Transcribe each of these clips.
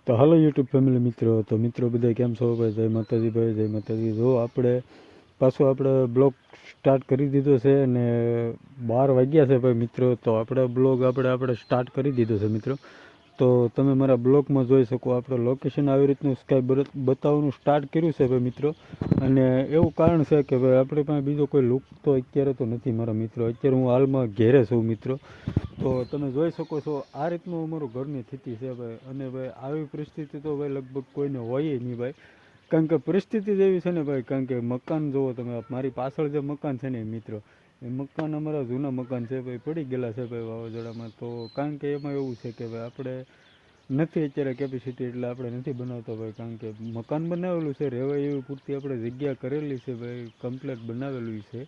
તો હાલો YouTube family મિત્રો, તો મિત્રો બધા કેમ છો ભાઈ? જય માતાજી ભાઈ, જય માતાજી. જો આપણે આપણે બ્લોગ સ્ટાર્ટ કરી દીધો છે અને 12 વાગ્યા છે ભાઈ મિત્રો. તો આપણે બ્લોગ આપણે સ્ટાર્ટ કરી દીધો છે મિત્રો. તો તમે મારા બ્લોગમાં જોઈ શકો, આપણે લોકેશન આવી રીતનું સ્કાય બતાવવાનું સ્ટાર્ટ કર્યું છે ભાઈ મિત્રો. અને એવું કારણ છે કે ભાઈ આપણે પાસે બીજો કોઈ લુક તો અત્યારે તો નથી મારા મિત્રો. અત્યારે હું હાલમાં ઘેરે છું મિત્રો. તો તમે જોઈ શકો છો આ રીતનું અમારું ઘરની સ્થિતિ છે ભાઈ. અને ભાઈ આવી પરિસ્થિતિ તો ભાઈ લગભગ કોઈને હોય નહીં ભાઈ. કારણ કે પરિસ્થિતિ જ એવી છે ને ભાઈ. કારણ કે મકાન જુઓ તમે, મારી પાછળ જે મકાન છે ને મિત્રો, એ મકાન અમારા જૂના મકાન છે ભાઈ, પડી ગયેલા છે ભાઈ વાવાઝોડામાં. તો કારણ કે એમાં એવું છે કે ભાઈ આપણે નથી અત્યારે કેપેસિટી, એટલે આપણે નથી બનાવતા ભાઈ. કારણ કે મકાન બનાવેલું છે, રહેવાય એવી પૂરતી આપણે જગ્યા કરેલી છે ભાઈ, કમ્પ્લેટ બનાવેલું છે.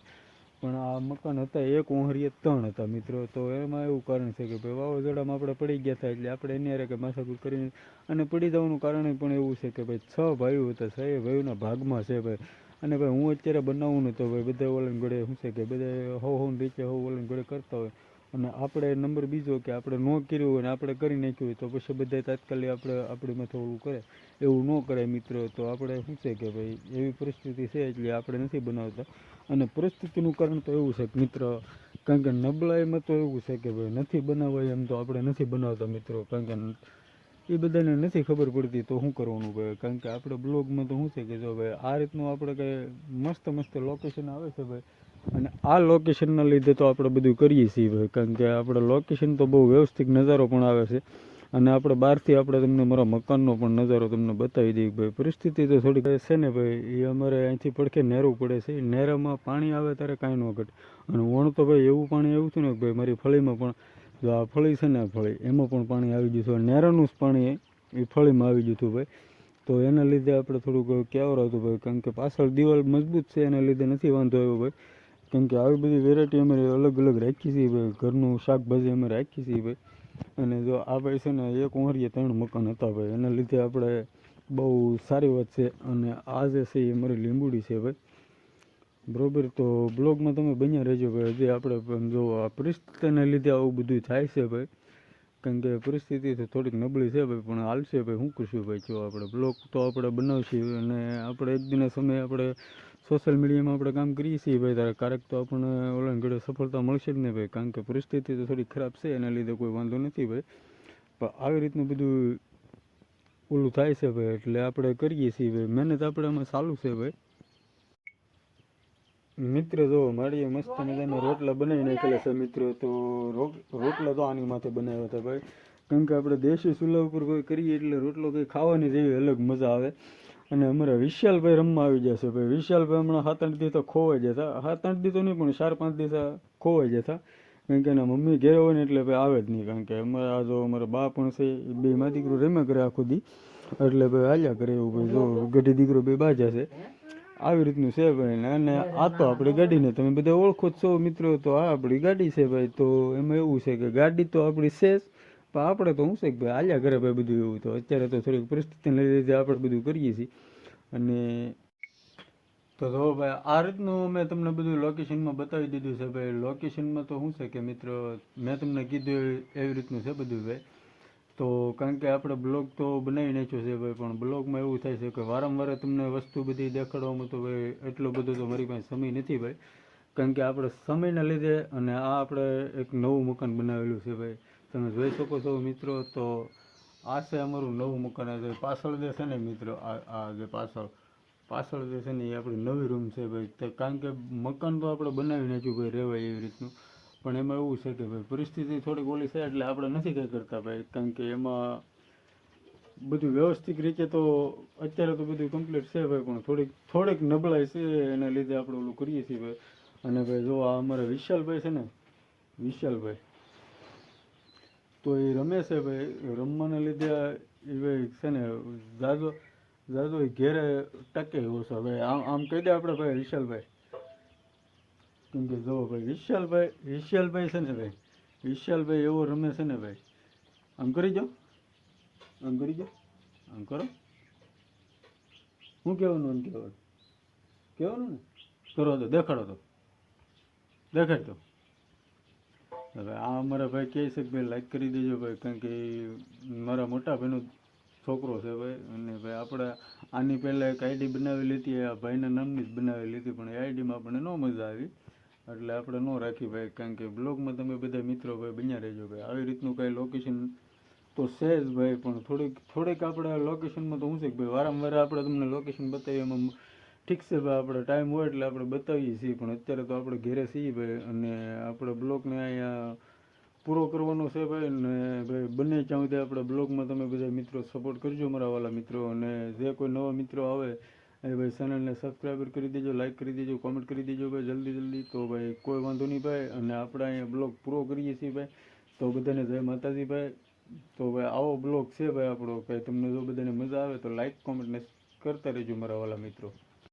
પણ આ મકાન હતા એક ઓહરીએ 3 હતા મિત્રો. તો એમાં એવું કારણ છે કે ભાઈ વાવાઝોડામાં આપણે પડી ગયા હતા, એટલે આપણે એની હારે કે માથાકૂટ કરીને અને પડી જવાનું કારણ પણ એવું છે કે ભાઈ 6 ભાઈઓ હતા, 6 ભાઈઓના ભાગમાં છે ભાઈ. અને ભાઈ હું અત્યારે બનાવું ને તો ભાઈ બધા ઓલાને ગળે શું છે કે બધા હોને રીતે ઓલાને ગળે કરતા હોય. અને આપણે નંબર બીજો કે આપણે ન કર્યું હોય ને આપણે કરી નાખ્યું હોય તો પછી બધા તાત્કાલિક આપણી માથે ઓલું કરે. એવું ન કરાય મિત્રો. તો આપણે શું છે કે ભાઈ એવી પરિસ્થિતિ છે એટલે આપણે નથી બનાવતા. અને પરિસ્થિતિનું કારણ તો એવું છે કે મિત્ર, કારણ કે નબળાઈમાં તો એવું છે કે ભાઈ નથી બનાવાય એમ તો આપણે નથી બનાવતા મિત્રો. કારણ કે એ બધાને નથી ખબર પડતી તો શું કરવાનું ભાઈ. કારણ કે આપણે બ્લોગમાં તો શું છે કે જો ભાઈ આ રીતનું આપણે કંઈ મસ્ત મસ્ત લોકેશન આવે છે ભાઈ. અને આ લોકેશનના લીધે તો આપણે બધું કરીએ છીએ ભાઈ. કારણ કે આપણે લોકેશન તો બહુ વ્યવસ્થિત નજારો પણ આવે છે. અને આપણે બહારથી આપણે તમને મારા મકાનનો પણ નજારો તમને બતાવી દઈએ ભાઈ. પરિસ્થિતિ તો થોડીક છે ને ભાઈ, એ અમારે અહીંથી પડખે નેરું પડે છે. એ નેરામાં પાણી આવે ત્યારે કાંઈ ન ઘટે. અને વણ તો ભાઈ એવું પાણી આવ્યું હતું ને ભાઈ, મારી ફળીમાં પણ જો આ ફળી છે ને, આ ફળી એમાં પણ પાણી આવી ગયું હતું. નેરાનું જ પાણી એ ફળીમાં આવી ગયું હતું ભાઈ. તો એના લીધે આપણે થોડુંક કેવર હતું ભાઈ. કારણ કે પાછળ દિવાલ મજબૂત છે, એના લીધે નથી વાંધો આવ્યો ભાઈ. કેમ કે આવી બધી વેરાયટી અમે અલગ અલગ રાખી છીએ ભાઈ. ઘરનું શાકભાજી અમે રાખી છીએ ભાઈ. અને જો આ ભાઈ છે ને એક ઓહરીએ 3 મકાન હતા ભાઈ. એના લીધે આપણે બહુ સારી વાત છે. અને આ જે છે એ મારી લીંબુડી છે ભાઈ, બરાબર. તો બ્લોગમાં તમે બન્યા રહેજો ભાઈ. હજી આપણે જો આ પરિસ્થિતિને લીધે આવું બધું થાય છે ભાઈ. કારણ કે પરિસ્થિતિ તો થોડીક નબળી છે ભાઈ, પણ હાલશે ભાઈ. શું કરશું ભાઈ? જો આપણે બ્લોગ તો આપણે બનાવશું અને આપણે એક દિના સમયે આપણે સોશિયલ મીડિયામાં આપણે કામ કરીએ છીએ ભાઈ. ત્યારે ક્યારેક તો આપણને ઓનલાઈન ઘડે સફળતા મળશે જ નહીં ભાઈ. કારણ કે પરિસ્થિતિ તો થોડી ખરાબ છે, એના લીધે કોઈ વાંધો નથી ભાઈ. પણ આવી રીતનું બધું ઓલું થાય છે ભાઈ, એટલે આપણે કરીએ છીએ ભાઈ. મહેનત આપણે આમાં ચાલુ છે ભાઈ. મિત્ર જો મારી મસ્ત મજાના રોટલા બનાવી નાખેલા છે મિત્રો. તો રોટલા તો આની માથે બનાવ્યા હતા ભાઈ. કારણ કે આપણે દેશી ચૂલા ઉપર કોઈ કરીએ એટલે રોટલો કંઈ ખાવાની જેવી અલગ મજા આવે. અને અમારા વિશાલભાઈ રમવા આવી જશે ભાઈ. વિશાલભાઈ હમણાં 7-8 દિવસ તો ખોવાઈ જતા, 7-8 દિવસ તો નહીં પણ 4-5 દિવસ ખોવાઈ જતા. કારણ કે એના મમ્મી ઘેર હોય ને એટલે ભાઈ આવે જ નહીં. કારણ કે અમારા જો અમારા બા પણ છે, એ બે મા દીકરો રમ્યા કરે આખો દી, એટલે ભાઈ હાલ્યા કરે એવું ભાઈ. જો ગઢી દીકરો બે બાજા છે, આવી રીતનું છે ભાઈ. અને આ તો આપણી ગાડીને તમે બધા ઓળખો જ છો મિત્રો. તો આ આપણી ગાડી છે ભાઈ. તો એમાં એવું છે કે ગાડી તો આપણી છે જ, પણ આપણે તો શું છે કે ભાઈ હાલ્યા કરે ભાઈ બધું એવું. તો અત્યારે તો થોડીક પરિસ્થિતિને લીધે આપણે બધું કરીએ છીએ. અને તો જો ભાઈ આ રીતનું મેં તમને બધું લોકેશનમાં બતાવી દીધું છે ભાઈ. લોકેશનમાં તો શું છે કે મિત્રો, મેં તમને કીધું એવી રીતનું છે બધું ભાઈ. તો કારણ કે આપણે બ્લોગ તો બનાવી નાખ્યો છે ભાઈ, પણ બ્લોગમાં એવું થાય છે કે વારંવાર તમને વસ્તુ બધી દેખાડવામાં તો ભાઈ એટલો બધો તો મારી પાસે સમય નથી ભાઈ. કારણ કે આપણે સમયના લીધે, અને આ આપણે એક નવું મકાન બનાવેલું છે ભાઈ. તમે જોઈ શકો છો મિત્રો. તો આ છે અમારું નવું મકાન. આ પાછળ જે છે ને મિત્રો, આ જે પાછળ જે છે ને એ આપણી નવી રૂમ છે ભાઈ. તો કારણ કે મકાન તો આપણે બનાવી નાખ્યું ભાઈ રહેવાય એવી રીતનું. પણ એમાં એવું છે કે ભાઈ પરિસ્થિતિ થોડીક ઓલી છે એટલે આપણે નથી કંઈ કરતા ભાઈ. કારણ કે એમાં બધું વ્યવસ્થિત રીતે તો અત્યારે તો બધું કમ્પ્લીટ છે ભાઈ, પણ થોડીક નબળાઈ છે, એના લીધે આપણે ઓલું કરીએ છીએ ભાઈ. અને ભાઈ જો આ અમારા વિશાલભાઈ છે ને, વિશાલભાઈ તો એ રમે છે ભાઈ. રમવાના લીધે એ ભાઈ છે ને જાજો ઘેરે ટકે ઓછો ભાઈ. આમ કહી દે આપણે ભાઈ વિશાલભાઈ. કેમ કે જો ભાઈ વિશાલભાઈ છે ને ભાઈ, વિશાલભાઈ એવો રમે છે ને ભાઈ. આમ કરી જાઓ, આમ કરી જાઓ, આમ કરો. શું કહેવાનું? આમ કહેવાનું ને કરો તો દેખાડો, તો દેખાડ તો. હવે આ અમારા ભાઈ કહે છે કે ભાઈ લાઈક કરી દેજો ભાઈ. કારણ કે મારા મોટા ભાઈનો છોકરો છે ભાઈ. અને ભાઈ આપણે આની પહેલાં એક આઈડી બનાવી લીધી, આ ભાઈના નામની જ બનાવી લીધી, પણ એ આઈડીમાં આપણને ન મજા આવી એટલે આપણે ન રાખી ભાઈ. કારણ કે બ્લોગમાં તમે બધા મિત્રો ભાઈ બન્યા રહેજો ભાઈ. આવી રીતનું કાંઈ લોકેશન તો છે જ ભાઈ, પણ થોડીક આપણે લોકેશનમાં તો શું છે કે ભાઈ વારંવાર આપણે તમને લોકેશન બતાવીએ એમાં ઠીક છે ભાઈ, આપણે ટાઈમ હોય એટલે આપણે બતાવીએ છીએ, પણ અત્યારે તો આપણે ઘેરે છીએ ભાઈ. અને આપણે બ્લોગને અહીંયા પૂરો કરવાનો છે ભાઈ. ને ભાઈ બંને ત્યાં સુધી આપણા બ્લોગમાં તમે બધા મિત્રો સપોર્ટ કરજો મારા વાલા મિત્રો. અને જે કોઈ નવા મિત્રો આવે એ ભાઈ ચેનલને સબસ્ક્રાઈબર કરી દેજો, લાઈક કરી દેજો, કોમેન્ટ કરી દેજો ભાઈ જલ્દી. તો ભાઈ કોઈ વાંધો નહીં ભાઈ. અને આપણે અહીંયા બ્લોગ પૂરો કરીએ છીએ ભાઈ. તો બધાને જય માતાજી ભાઈ. તો ભાઈ આવો બ્લોગ છે ભાઈ આપણો. કંઈ તમને જો બધાને મજા આવે તો લાઈક કોમેન્ટ ને કરતા રહેજો મારા વાલા મિત્રો.